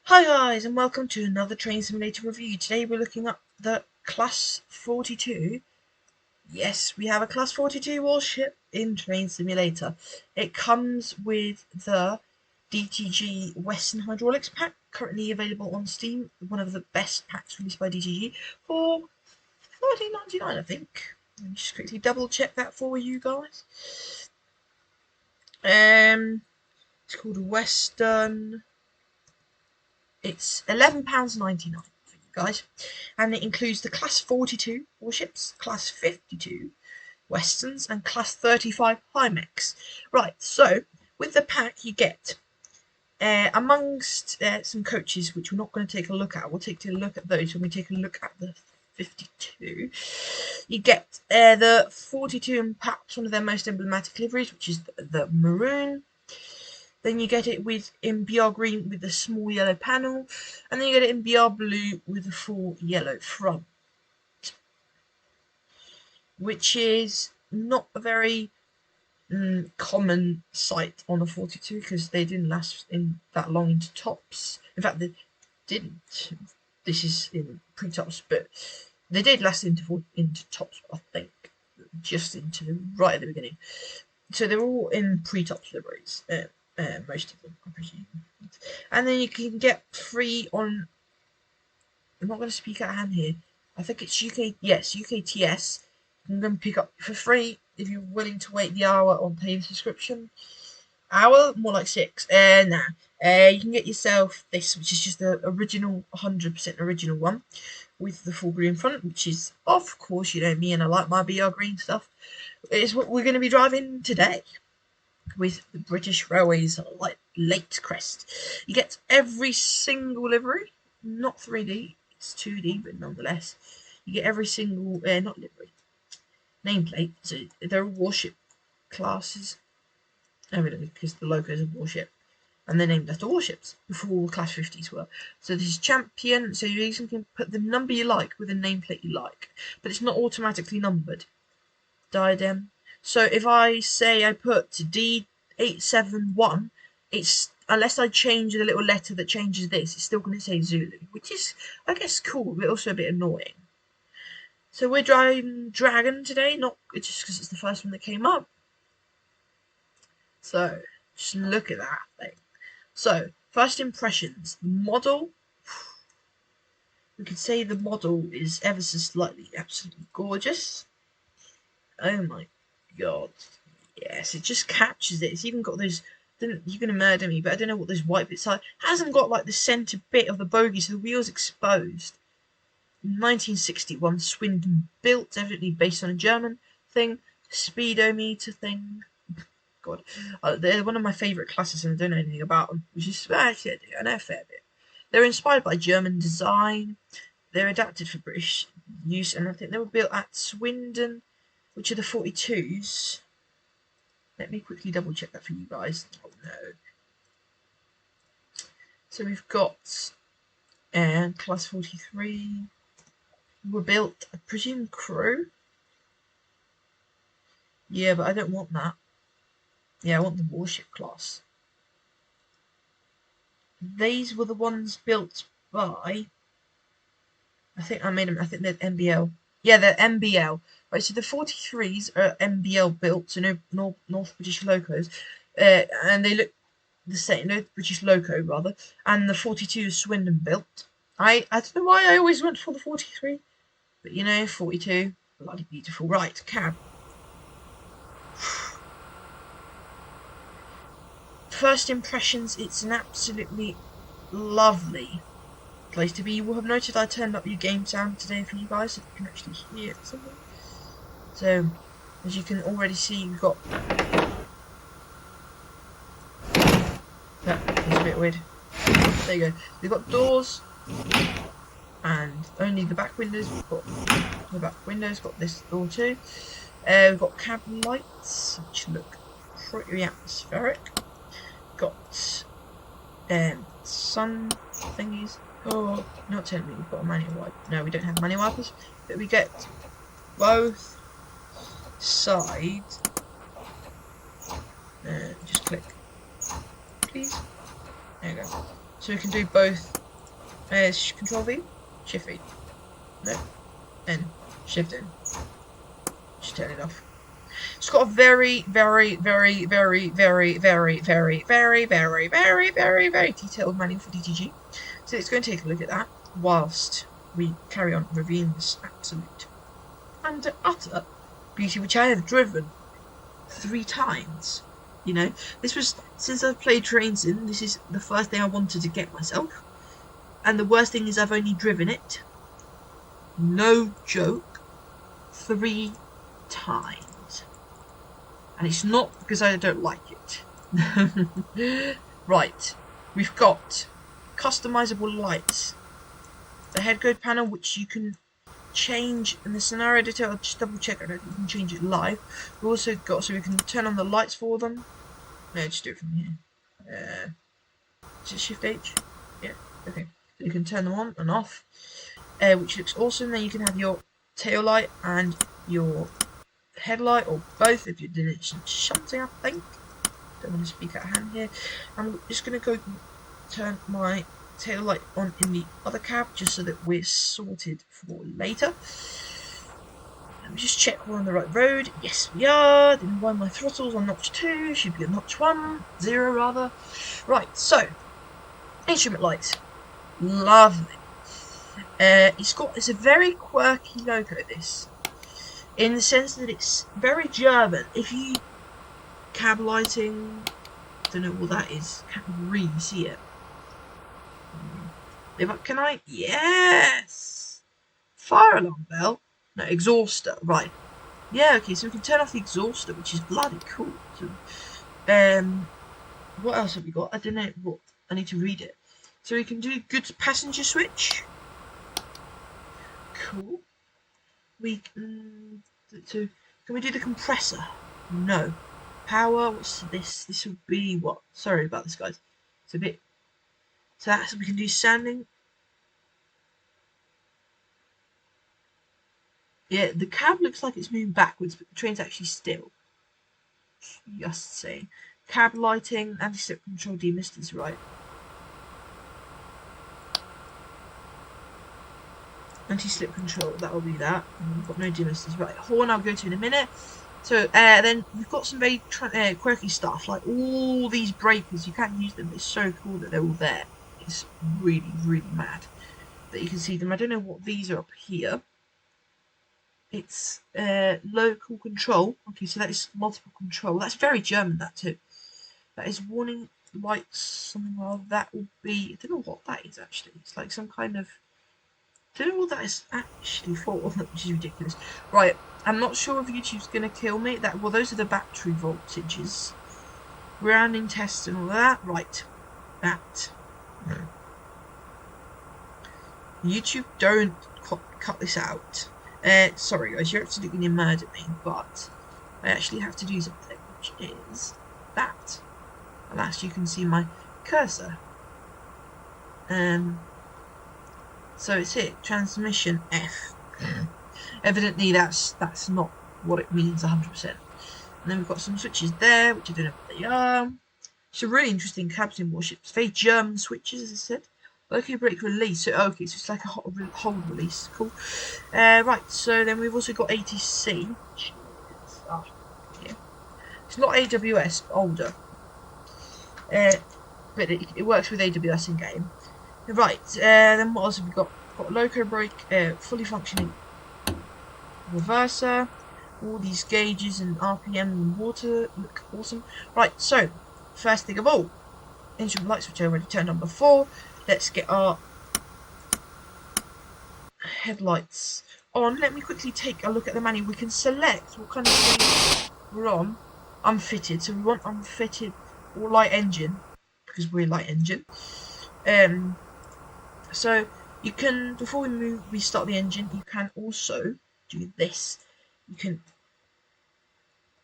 Hi guys, and welcome to another Train Simulator review. Today we're looking at the Class 42. Yes, we have a Class 42 warship in Train Simulator. It comes with the DTG Western Hydraulics pack, currently available on Steam. One of the best packs released by DTG for $13.99, I think. Let me just quickly double check that for you guys. It's called a Western. It's £11.99 for you guys, and it includes the Class 42 warships, Class 52 Westerns, and Class 35 High-Mechs. Right, so with the pack you get, amongst some coaches, which we're not going to take a look at, we'll take a look at those when we take a look at the 52. You get the 42 and perhaps one of their most emblematic liveries, which is the maroon. Then you get it in BR green with the small yellow panel, and then you get it in BR blue with the full yellow front, which is not a very common sight on a 42 because they didn't last in that long into tops. In fact, they didn't. This is in pre-tops, but they did last into tops, I think, just into right at the beginning. So they're all in pre-tops liveries. Most of them, I presume. And then you can get free on. I'm not going to speak out of hand here. I think it's UK. Yes, UKTS. You can go and pick up for free if you're willing to wait the hour on paying subscription. Hour, more like 6. Nah. You can get yourself this, which is just the original, 100% original one, with the full green front, which is, of course, you know me, and I like my BR green stuff. It's what we're going to be driving today, with the British Railways late crest. You get every single livery, not 3D, it's 2D, but nonetheless, you get every single, not livery, nameplate. So they're warship classes, evidently, because the logo is a warship, and they're named after warships, before all Class 50s were. So this is Champion, so you even can put the number you like with a nameplate you like, but it's not automatically numbered. Diadem. So if I say I put D871, it's, unless I change the little letter that changes this, it's still going to say Zulu, which is, I guess, cool, but also a bit annoying. So we're driving Dragon today, not just because it's the first one that came up. So just look at that thing. So first impressions, the model. We could say the model is ever so slightly absolutely gorgeous. Oh my god. Yes, it just captures it. It's even got those. You're going to murder me, but I don't know what those white bits are. It hasn't got like the centre bit of the bogie, so the wheel's exposed. 1961 Swindon built, evidently based on a German thing. Speedometer thing. God, they're one of my favourite classes, and I don't know anything about them, which is actually I know a fair bit. They're inspired by German design. They're adapted for British use, and I think they were built at Swindon, which are the 42s. Let me quickly double check that for you guys. Oh no. So we've got Class 43. Were built, I presume, crew. Yeah, but I don't want that. Yeah, I want the warship class. These were the ones built by. I think I made them. I think they're MBL. Yeah, they're MBL. Right, so the 43s are MBL built, so no North British locos, and they look the same. No British loco rather, and the 42 is Swindon built. I don't know why I always went for the 43, but you know, 42, bloody beautiful. Right, cab. First impressions, it's an absolutely lovely place to be. You will have noted I turned up your game sound today for you guys, so you can actually hear something. So, as you can already see, you've got. That was a bit weird. There you go. We've got doors, and only the back windows. We've got the back windows. Got this door too. We've got cabin lights, which look pretty atmospheric. Got sun thingies. Oh, not telling me we've got a manual wiper. No, we don't have manual wipers, but we get both sides. Just click, please. There you go. So we can do both Control V, Shift V. No, N, Shift N. Just turn it off. It's got a very, very, very, very, very, very, very, very, very, very, very, very detailed manual for DTG. So it's going to take a look at that whilst we carry on reviewing this absolute and utter beauty, which I have driven 3 times. You know, this was, since I've played Train Sim, this is the first thing I wanted to get myself. And the worst thing is I've only driven it, no joke, 3 times. And it's not because I don't like it. Right, we've got customizable lights. The headcode panel, which you can change in the scenario detail. I'll just double check. I don't think you can change it live. We've also got, so we can turn on the lights for them. No, just do it from here. Is it Shift H? Yeah, okay. So you can turn them on and off, which looks awesome. Then you can have your tail light and your headlight, or both if you're doing it shunting, I think. Don't want to speak out of hand here. I'm just going to go turn my tail light on in the other cab just so that we're sorted for later. Let me just check we're on the right road. Yes, we are. Then why my throttle's on notch 2, should be on notch 1, 0 rather. Right, so instrument lights, lovely. It's a very quirky logo, this, in the sense that it's very German. If you cab lighting, don't know what that is, can't really see it. Can I? Yes! Fire alarm bell? No, exhauster, right. Yeah, okay, so we can turn off the exhauster, which is bloody cool. So, what else have we got? I don't know what. I need to read it. So we can do goods passenger switch. Cool. We can. So can we do the compressor? No. Power. What's this? This would be what? Sorry about this, guys. It's a bit. So that's, we can do sanding. Yeah, the cab looks like it's moving backwards, but the train's actually still. Just saying. Cab lighting, anti-slip control, demisters, right. Anti-slip control, that will be that. And we've got no demisters, right. Horn I'll go to in a minute. So then we've got some very quirky stuff, like all these breakers. You can't use them. It's so cool that they're all there. It's really, really mad that you can see them. I don't know what these are up here. It's local control. Okay, so that is multiple control. That's very German, that too. That is warning lights. Something like that will be. I don't know what that is actually. It's like some kind of. I don't know what that is actually for, which is ridiculous. Right, I'm not sure if YouTube's gonna kill me. Well, those are the battery voltages. Grounding tests and all that. Right, that. YouTube, don't cut this out. Sorry guys, you're absolutely gonna murder me, but I actually have to do something, which is that. Alas, you can see my cursor. So it's here, transmission F. Evidently that's not what it means 100%. And then we've got some switches there, which I don't know what they are. It's a really interesting cabs in Warships. Very German switches, as I said. Okay, brake release. So okay, so it's like a hold release. Cool. Right. So then we've also got ATC. Yeah. It's not AWS, older. But it works with AWS in game. Right. Then what else have we got? Got loco brake, fully functioning reverser. All these gauges and RPM and water look awesome. Right. So first thing of all, instrument lights, which I already turned on before. Let's get our headlights on. Let me quickly take a look at the manual. We can select what kind of thing we're on. Unfitted. So we want unfitted or light engine, because we're light engine. So you can, before we start the engine, you can also do this. You can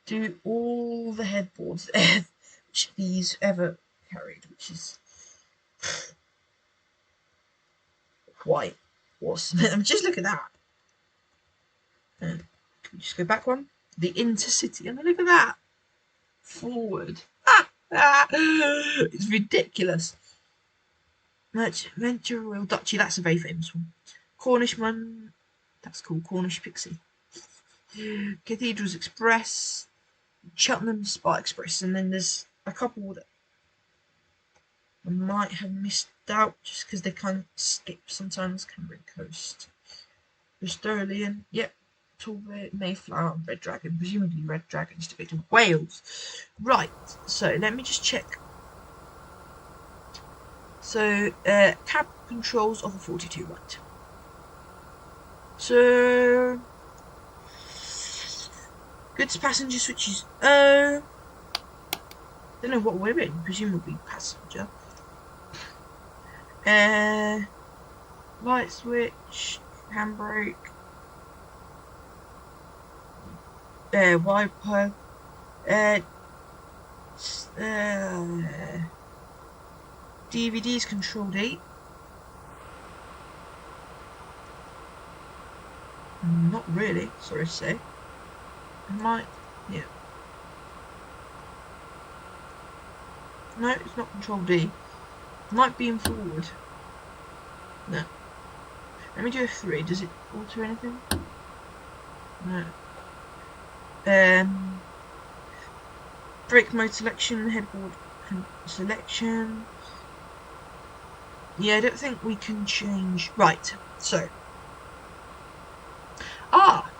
do all the headboards which these ever carried, which is quite awesome. Just look at that. Can we just go back one? The Intercity. I mean, look at that. Forward. It's ridiculous. Venture Royal Duchy, that's a very famous one. Cornishman, that's called Cornish Pixie. Cathedrals Express, Cheltenham Spa Express, and then there's a couple that I might have missed out just because they kind of skip sometimes. Cambrian Coast, Bristolian, yep. Talbot, Mayflower, and Red Dragon, presumably Red Dragon's to go to Wales. Right, so let me just check. So, cab controls of the 42, right. So, goods passenger switches. Don't know what we're in, presumably passenger. Light switch, handbrake, wiper, DVDs control D. Not really, sorry to say. I might, yeah. No, it's not control D. Might be in forward. No. Let me do F3. Does it alter anything? No. Brake mode selection, headboard selection. Yeah, I don't think we can change. Right, so. Ah!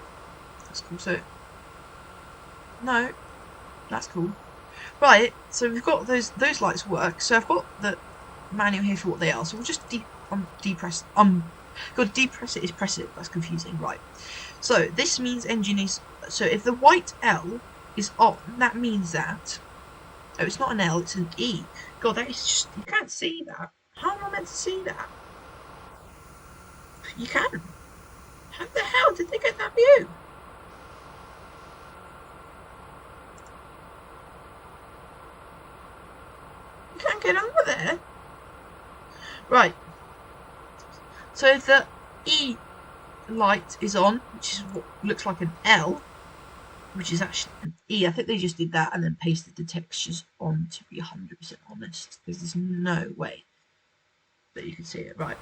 That's cool. So. No. That's cool. Right, so we've got those lights work. So I've got the manual here for what they are. So we'll just depress. Got to depress it is press it. That's confusing. Right. So this means engine is. So if the white L is on, that means that. Oh, it's not an L. It's an E. God, that is just. You can't see that. How am I meant to see that? You can. How the hell did they get that view? You can't get over there. Right. So the E light is on, which is what looks like an L, which is actually an E. I think they just did that and then pasted the textures on, to be 100% honest, because there's no way that you can see it. Right.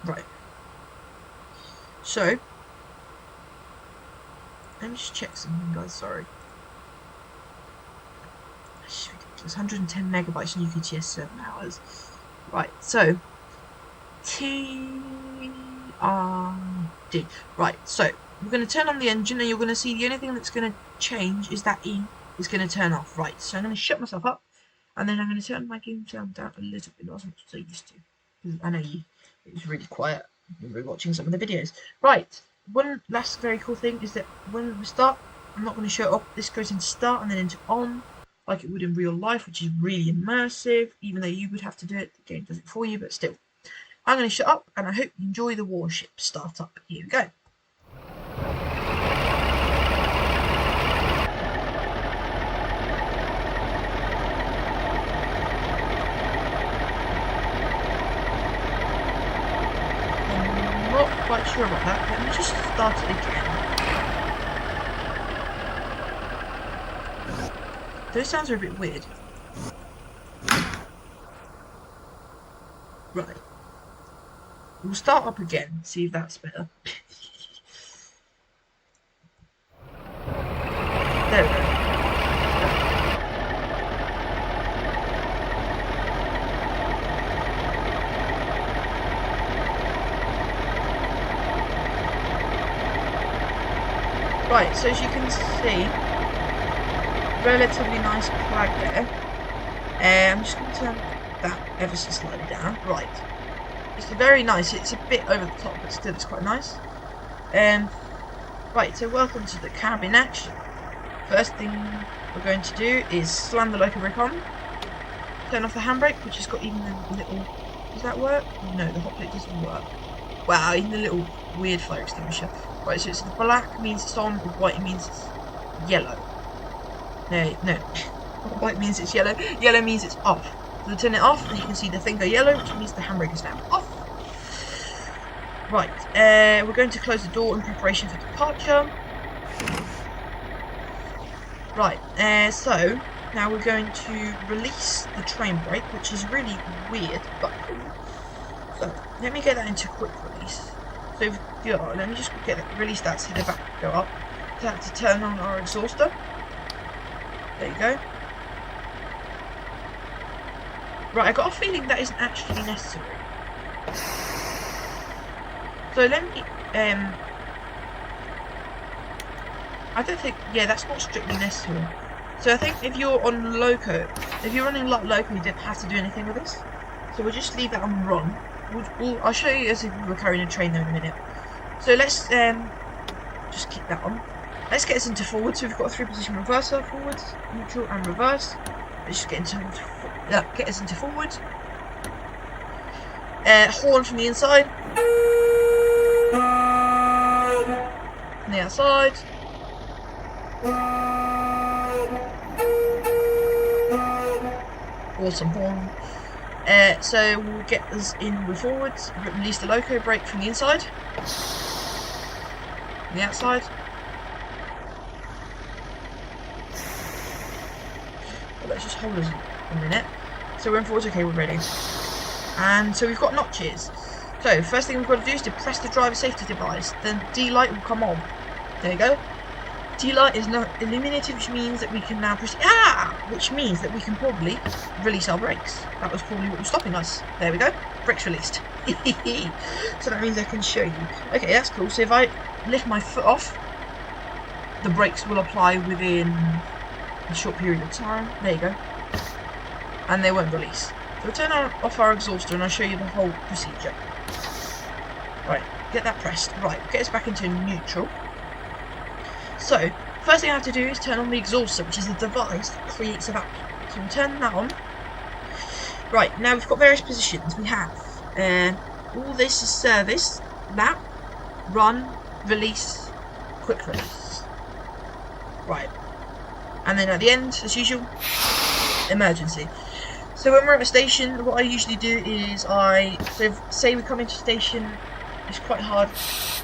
Right. So, let me just check something, guys. Sorry. It's ridiculous. 110 megabytes and UKTS 7 hours. Right. So, TRD. Right. So, we're going to turn on the engine, and you're going to see the only thing that's going to change is that E is going to turn off. Right. So, I'm going to shut myself up. And then I'm going to turn my game sound down a little bit, not as much as I used to. Because I know it was really quiet when we were watching some of the videos. Right, one last very cool thing is that when we start, I'm not going to show it up. This goes into start and then into on, like it would in real life, which is really immersive. Even though you would have to do it, the game does it for you, but still. I'm going to shut up, and I hope you enjoy the Warship startup. Here we go. Quite sure about that. Let me just start it again. Those sounds are a bit weird. Right. We'll start up again, see if that's better. There we go. Right, so as you can see, relatively nice flag there. I'm just going to turn that ever so slightly down. Right. It's very nice. It's a bit over the top, but still it's quite nice. Right, so welcome to the cab in action. First thing we're going to do is slam the loco brake on. Turn off the handbrake, which has got even a little... Does that work? No, the hot plate doesn't work. Wow, even the little weird fire extinguisher. Right, so it's the black means it's on, white means it's yellow. No. White means it's yellow. Yellow means it's off. So turn it off, and you can see the thing go yellow, which means the handbrake is now off. Right, we're going to close the door in preparation for departure. Right, so Now we're going to release the train brake, which is really weird, but so let me get that into quick release. So let me just release that, see the back go up. So I have to turn on our exhauster. There you go. Right, I got a feeling that isn't actually necessary. So let me I don't think, yeah, that's not strictly necessary. So I think if you're on loco, if you're running like loco, you don't have to do anything with this. So we'll just leave that on run. I'll show you as if we were carrying a train there in a minute. So let's just keep that on. Let's get us into forward. So we've got a 3-position reverser, forwards, neutral, and reverse. Let's just get us into forward. Horn from the inside. From the outside. Awesome horn. So we'll get us in with forwards, release the loco brake from the inside, from the outside. Well, let's just hold us a minute. So we're in forwards, okay, we're ready. And so we've got notches. So first thing we've got to do is to press the driver safety device, then D light will come on. There you go. D light is now illuminated, which means that we can now proceed. Which means that we can probably release our brakes. That was probably what was stopping us. There we go. Brakes released. So that means I can show you. Okay, that's cool. So if I lift my foot off, the brakes will apply within a short period of time. There you go. And they won't release. So we'll turn off our exhauster and I'll show you the whole procedure. Right, get that pressed. Right, get us back into neutral. So, first thing I have to do is turn on the exhauster, which is the device that creates a vacuum. So we'll turn that on. Right, now we've got various positions. We have all this is service, lap, run, release, quick release. Right. And then at the end, as usual, emergency. So when we're at a station, what I usually do is say we come into station, it's quite hard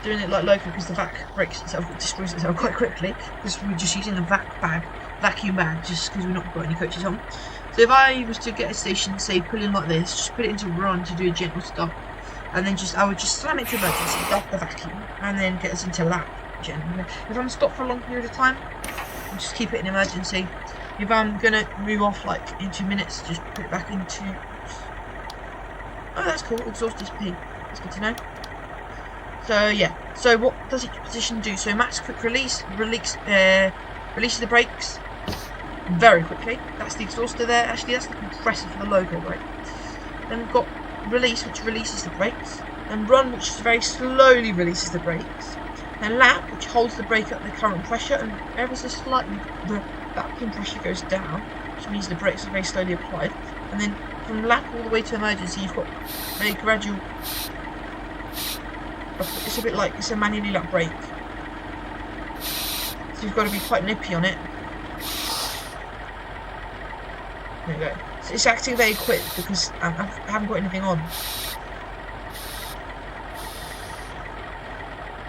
doing it like local because the vac breaks itself, it destroys itself quite quickly because we're just using the vacuum bag just because we've not got any coaches on. So if I was to get a station, say pull in like this, just put it into run to do a gentle stop, and then I would just slam it to emergency, stop the vacuum, and then get us into lap gently. If I'm stopped for a long period of time, I'll just keep it in emergency. If I'm gonna move off like in 2 minutes, just put it back into. Oh, that's cool. Exhaust is P. That's good to know. So yeah. So what does each position do? So max quick release releases the brakes very quickly. That's the exhauster there. Actually, that's the compressor for the loco brake. Then we've got release, which releases the brakes, and run, which very slowly releases the brakes, and lap, which holds the brake at the current pressure, and ever so slightly the vacuum pressure goes down, which means the brakes are very slowly applied. And then from lap all the way to emergency, you've got very gradual. It's a bit like it's a manually lap brake, so you've got to be quite nippy on it. There you go. So it's acting very quick because I haven't got anything on.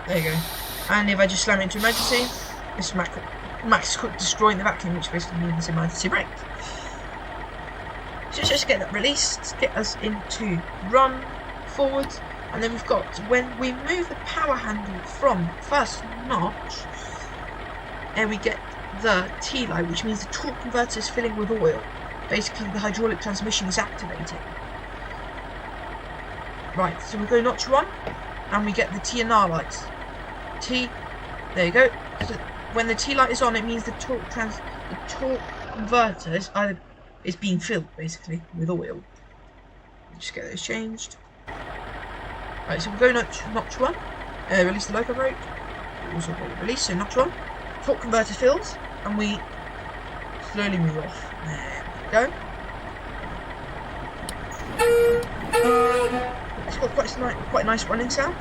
There you go. And if I just slam it into emergency, it's max quick destroying the vacuum, which basically means emergency brake. So just get that released, get us into run, forward, and then we've got when we move the power handle from first notch, and we get the T line, which means the torque converter is filling with oil. Basically, the hydraulic transmission is activating. Right, so we go notch 1, and we get the T and R lights. T, there you go. So when the T light is on, it means the torque converter is being filled basically with oil. Just get those changed. Right, so we'll go notch 1. Release the loco brake. Also release, so notch 1. Torque converter fills, and we slowly move off. There we go. It's got quite a nice running sound.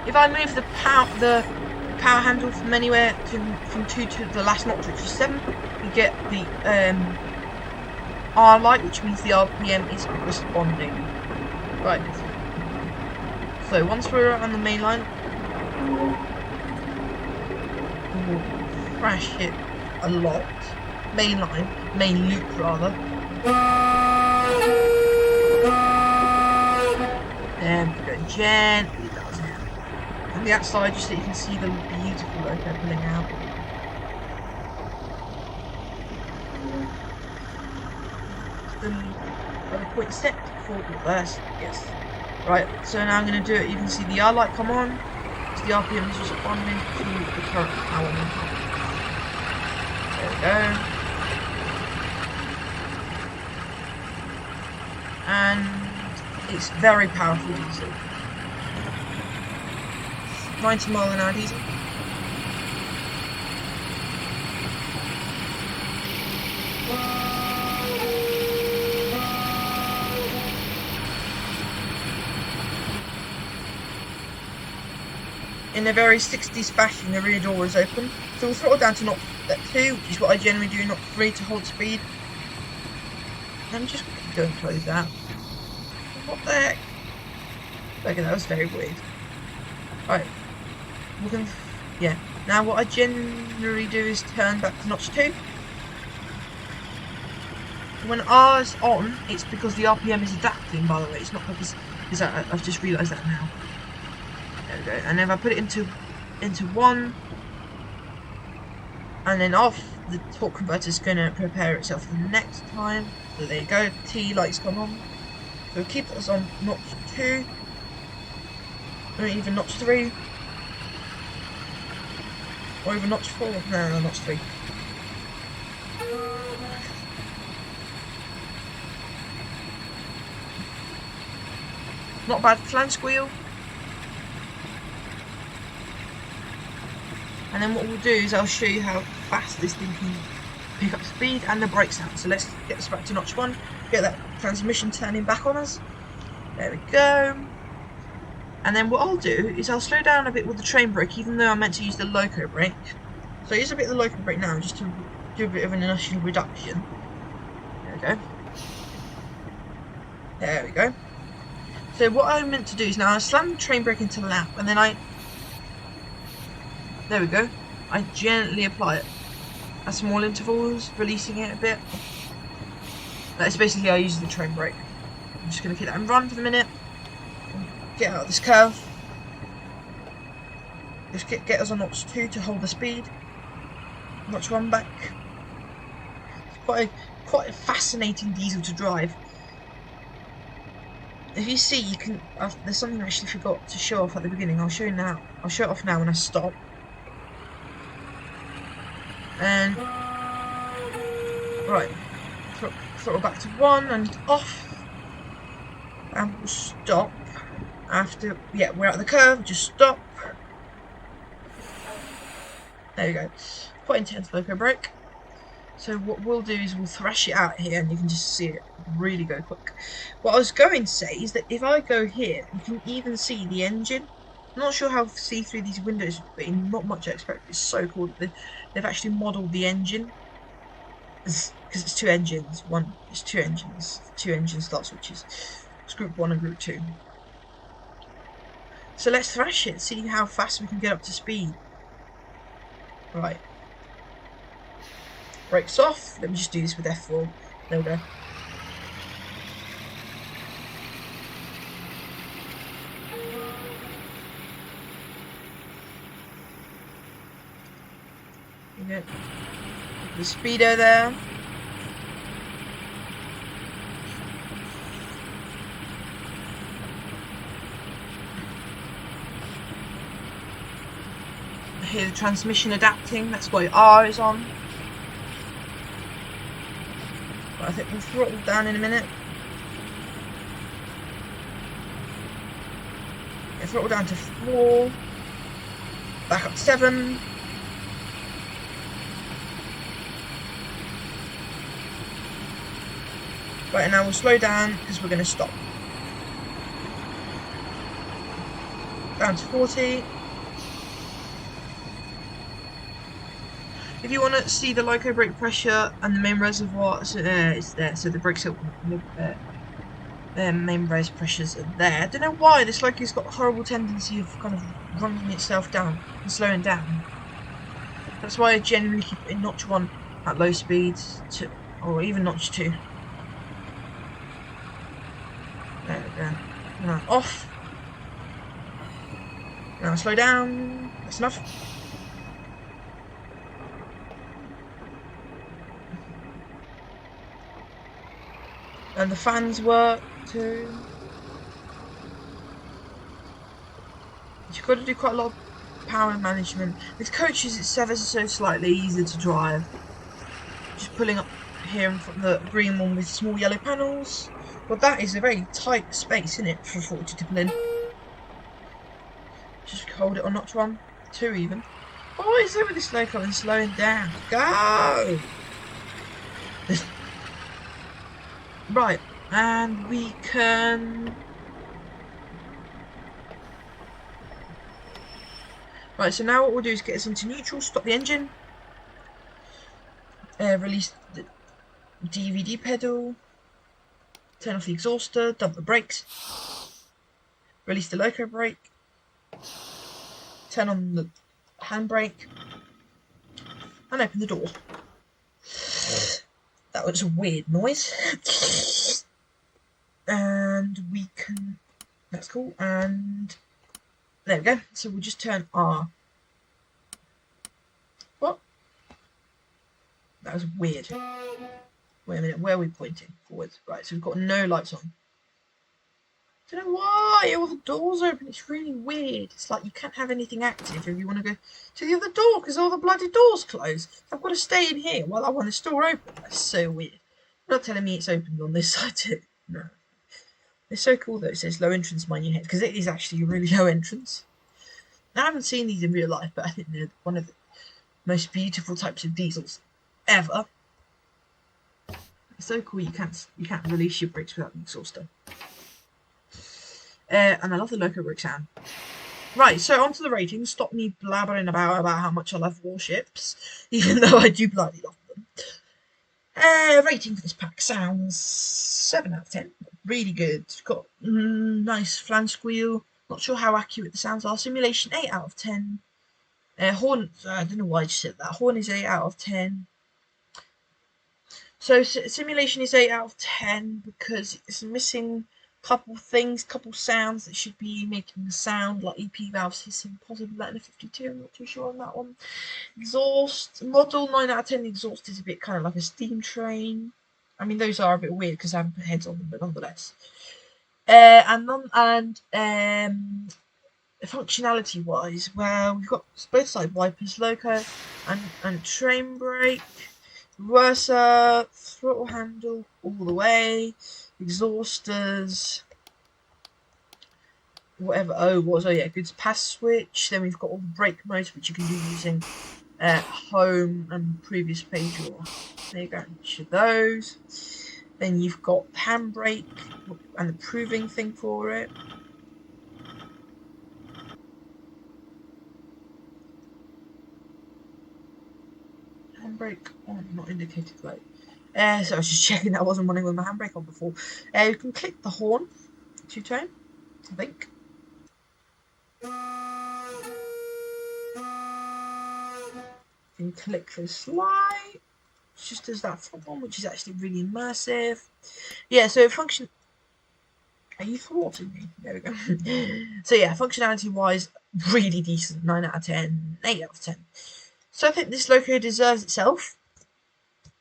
If I move the power handle from anywhere from 2 to the last notch, which is 7, we get the R light, which means the RPM is responding. Right. So once we're on the main line, we'll crash it a lot. Main line, main loop rather. Then we go gently down here. On the outside, just so you can see the beautiful loco pulling out. The point set for reverse, yes. Right, so now I'm going to do it. You can see the R light come on. So the RPM is responding to the current power level. There we go. And it's very powerful diesel. 90 mph diesel. In a very 60s fashion, the rear door is open. So we'll throttle down to knot 2, which is what I generally do, knot 3 to hold speed. And just go and close that. What the heck? Okay, that was very weird. Right. We're gonna, yeah. Now what I generally do is turn back to notch 2. When R's on, it's because the RPM is adapting, by the way. It's not because I've just realised that now. There we go. And if I put it into 1 and then off, the torque converter is going to prepare itself for the next time. So there you go. T lights come on. So keep us on notch 2, or even notch 3, or even notch 4. No, notch 3. Not bad flange squeal. And then what we'll do is I'll show you how fast this thing can pick up speed and the brake sound. So let's get this back to notch 1. Get that transmission turning back on us. There we go. And then what I'll do is I'll slow down a bit with the train brake, even though I meant to use the loco brake. So I use a bit of the loco brake now, just to do a bit of an initial reduction. There we go. There we go. So what I meant to do is now I slam the train brake into lap, and then there we go. I gently apply it at small intervals, releasing it a bit. That's basically how I use the train brake. I'm just going to keep that and run for the minute. Get out of this curve. Just get us on notch 2 to hold the speed. Notch 1 back. It's quite a fascinating diesel to drive. If you see, you can. There's something I actually forgot to show off at the beginning. I'll show you now. I'll show it off now when I stop. And right, throttle back to 1 and off, and we'll stop after. Yeah, we're out of the curve. Just stop. There you go. Quite intense loco brake. So what we'll do is we'll thrash it out here, and you can just see it really go quick. What I was going to say is that if I go here, you can even see the engine. I'm not sure how see-through these windows would be. Not much I expect. It's so cool that they've actually modelled the engine, because it's 2 engines. It's 2 engines. 2 engine start switches. It's group 1 and group 2. So let's thrash it. See how fast we can get up to speed. Right. Brakes off. Let me just do this with F4. There we go. Okay. The speedo there. I hear the transmission adapting. That's why R is on. But I think we'll throttle down in a minute. Yeah, throttle down to 4. Back up to 7. Right, and now we'll slow down because we're going to stop. Down to 40. If you want to see the loco brake pressure and the main reservoir, it's there, so the brakes are there. Main raise pressures are there. I don't know why this loco's got a horrible tendency of kind of running itself down and slowing down. That's why I generally keep it in notch 1 at low speeds, or even notch 2. There we go. Now off. Now slow down. That's enough. And the fans work too. You've got to do quite a lot of power management. With coaches, it's ever so slightly easier to drive. Just pulling up here in front of the green one with small yellow panels. Well, that is a very tight space, isn't it, for 40 to pull in? Just hold it on notch 1, 2 even. What is it with this loco and slowing down? Go! Right, and we can... Right, so now what we'll do is get us into neutral, stop the engine, release the DVD pedal, turn off the exhauster, dump the brakes, release the loco brake, turn on the handbrake, and open the door. That was a weird noise. And we can... That's cool. And there we go. So we'll just turn our... What? That was weird. Wait a minute. Where are we pointing? Forwards. Right, so we've got no lights on. I don't know why all the doors open. It's really weird. It's like you can't have anything active if you want to go to the other door because all the bloody doors closed. I've got to stay in here while I want this door open. That's so weird. You're not telling me it's opened on this side too. No. It's so cool though. It says low entrance, mind your head, because it is actually a really low entrance. I haven't seen these in real life, but I think they're one of the most beautiful types of diesels ever. It's so cool. You can't release your brakes without the exhauster. And I love the loco brake sound. Right, so onto the ratings. Stop me blabbering about how much I love warships, even though I do bloody love them. Rating for this pack sounds 7 out of 10. Really good. It's got nice flange squeal. Not sure how accurate the sounds are. Simulation 8 out of 10. Horn, I don't know why I just said that. Horn is 8 out of 10. So simulation is 8 out of 10 because it's missing couple things, couple sounds that should be making a sound, like EP valves hissing, possibly like in a 52, I'm not too sure on that one. Exhaust, model 9 out of 10, the exhaust is a bit kind of like a steam train. I mean, those are a bit weird because I haven't put heads on them, but nonetheless. Functionality wise, well, we've got both side wipers, loco and train brake, reverser, throttle handle all the way, exhausters, whatever. Goods pass switch. Then we've got all the brake modes which you can do using home and previous page, or there you go, each of those. Then you've got handbrake and the proving thing for it. Handbrake not indicated right. So I was just checking that I wasn't running with my handbrake on before. You can click the horn, two-tone, I think. You can click the slide. It just does that front one, which is actually really immersive. Yeah, so function. Are you thwarting me? There we go. So yeah, functionality-wise, really decent. 9 out of 10, 8 out of 10. So I think this loco deserves itself.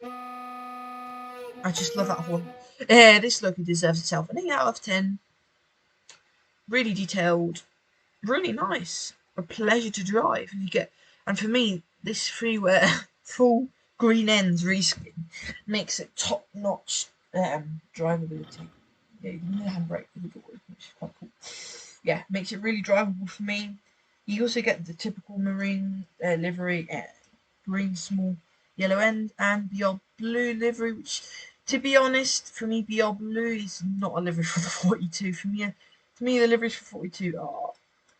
I just love that horn. This loco deserves itself an 8 out of 10. Really detailed, really nice. A pleasure to drive. And for me, this freeware full green ends reskin makes it top-notch drivability. Yeah, you can hear the handbrake for the door, which is quite cool. Yeah, makes it really drivable for me. You also get the typical marine livery, green small yellow end, and Beyond Blue livery, which, to be honest, for me, Beyond Blue is not a livery for the 42. For me, the liveries for 42 are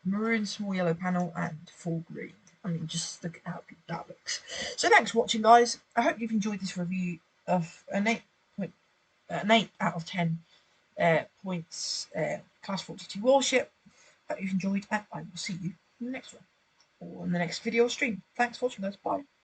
maroon small yellow panel and full green. I mean, just look at how good that looks. So thanks for watching, guys. I hope you've enjoyed this review of an 8 out of 10 points Class 42 Warship. Hope you've enjoyed, and I will see you in the next one, or in the next video or stream. Thanks for watching, guys. Bye.